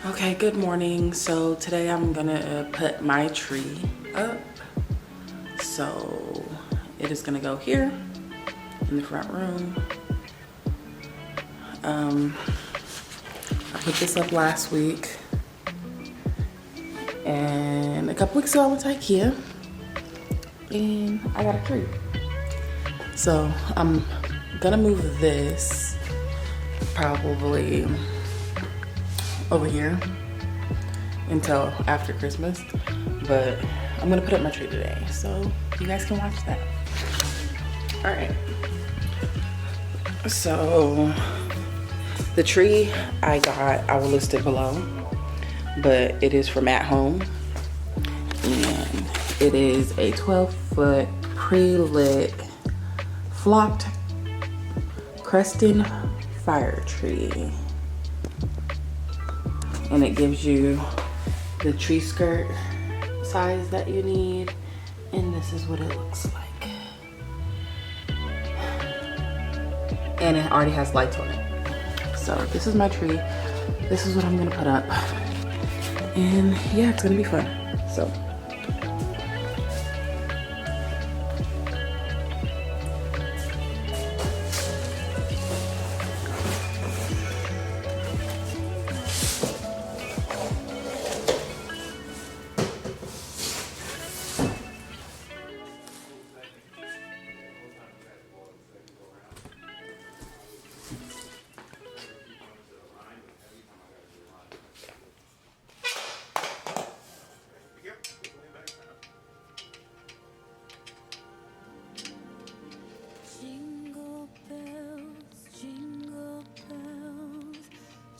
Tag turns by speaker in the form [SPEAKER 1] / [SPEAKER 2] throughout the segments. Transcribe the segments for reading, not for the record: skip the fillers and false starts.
[SPEAKER 1] Okay, good morning. So today I'm gonna put my tree up. So it is gonna go here in the front room. I put this up last week, and a couple weeks ago I went to IKEA and I got a tree. So I'm gonna move this probably over here until after Christmas, but I'm gonna put up my tree today, so you guys can watch that. All right, so the tree I got, I will list it below, but it is from At Home, and it is a 12-foot pre-lit flocked Creston fire tree. And it gives you the tree skirt size that you need, and this is what it looks like. And it already has lights on it. So this is my tree. This is what I'm gonna put up, and yeah, it's gonna be fun. So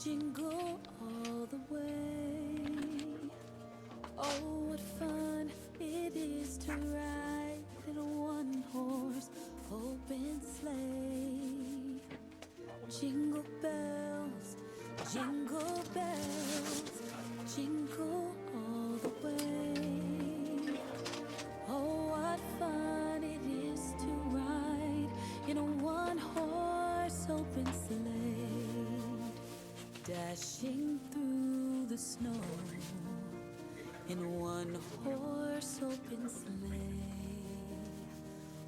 [SPEAKER 2] jingle all the way. Oh, what fun it is to ride in a one-horse open sleigh. Jingle bells, jingle all the way. Oh, what fun it is to ride in a one-horse open sleigh. Dashing through the snow in one horse open sleigh.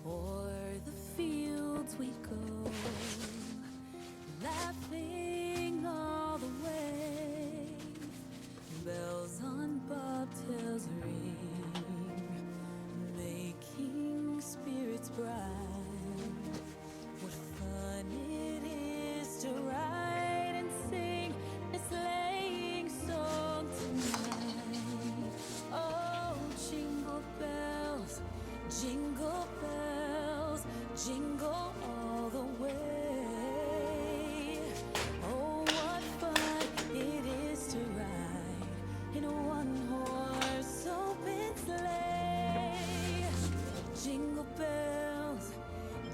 [SPEAKER 2] O'er the fields we go, laughing all the way. Bells on bobtails ring, making spirits bright. What fun it is to ride and sing a sleighing song tonight. Oh, jingle bells, jingle all the way. Oh, what fun it is to ride in a one-horse open sleigh.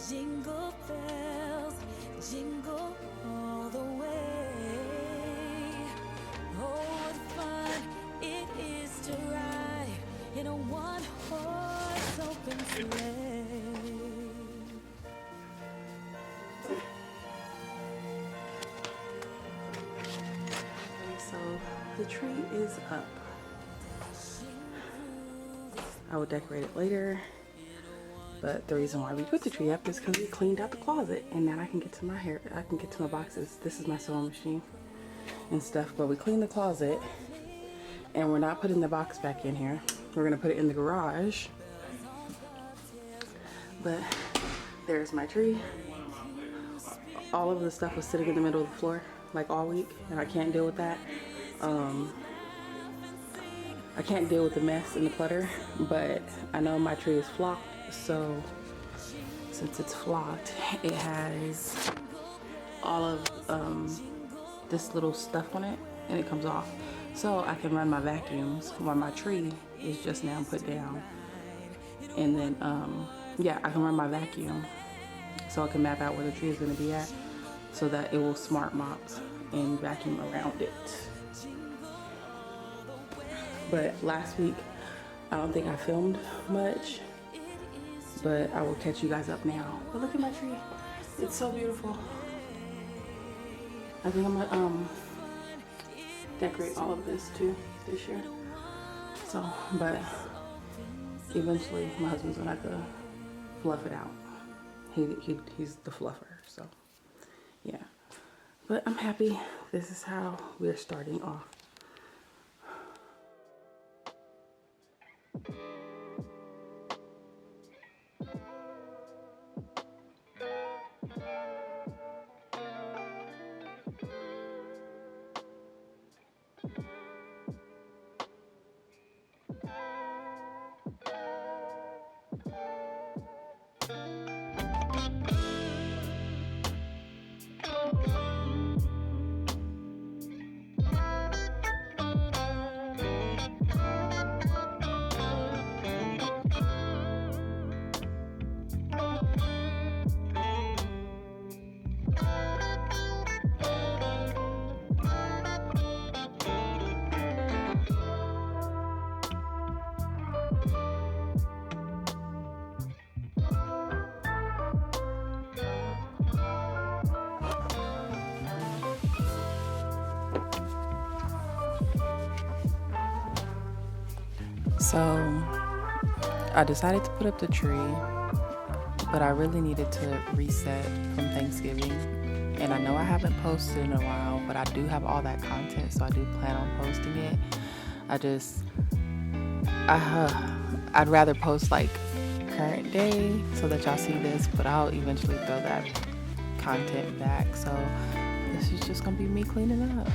[SPEAKER 2] Jingle bells, jingle all the way. Oh, what fun it is to ride in a one-horse open sleigh.
[SPEAKER 1] So the tree is up. I will decorate it later, but the reason why we put the tree up is because we cleaned out the closet, and now I can get to my hair. I can get to my boxes. This is my sewing machine and stuff, but we cleaned the closet, and we're not putting the box back in here. We're gonna put it in the garage. But there's my tree. All of the stuff was sitting in the middle of the floor like all week, and I can't deal with that. I can't deal with the mess and the clutter, but I know my tree is flocked, so since it's flocked, it has all of this little stuff on it, and it comes off, so I can run my vacuums while my tree is just now put down. And then yeah, I can run my vacuum so I can map out where the tree is going to be at, so that it will smart mop and vacuum around it. But last week, I don't think I filmed much, but I will catch you guys up now. But look at my tree. It's so beautiful. I think I'm gonna decorate all of this too this year. So, but eventually my husband's gonna have to fluff it out. He's the fluffer, so yeah. But I'm happy. This is how we're starting off. So I decided to put up the tree, but I really needed to reset from Thanksgiving. And I know I haven't posted in a while, but I do have all that content, so I do plan on posting it. I'd rather post like current day so that y'all see this, but I'll eventually throw that content back. So this is just gonna be me cleaning up.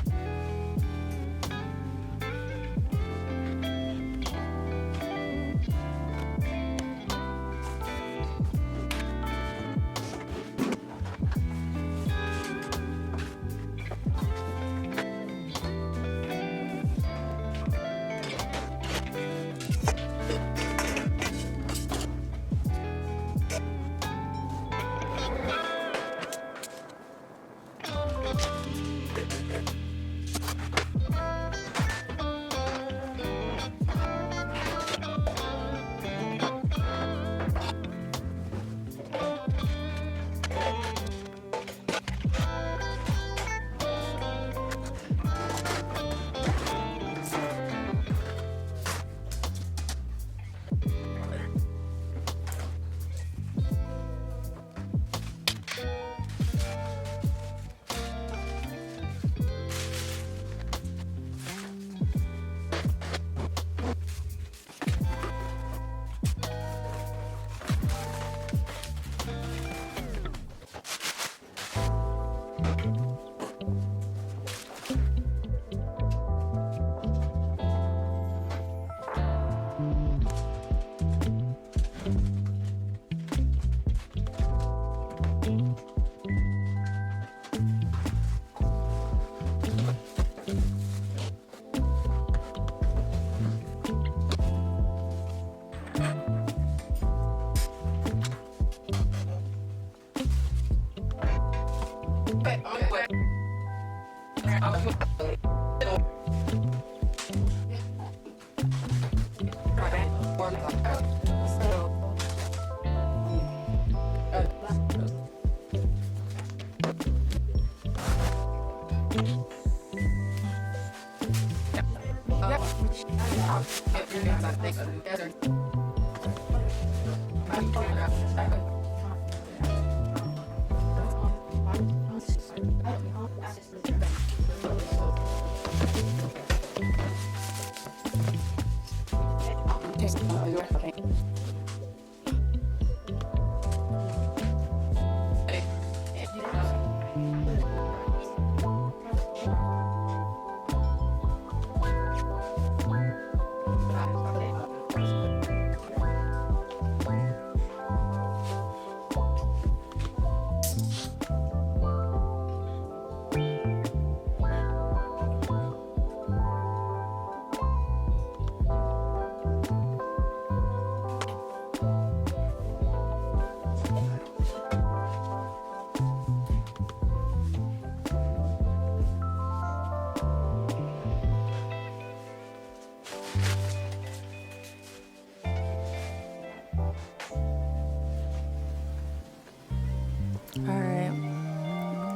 [SPEAKER 1] Alright.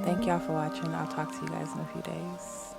[SPEAKER 1] Thank y'all for watching. I'll talk to you guys in a few days.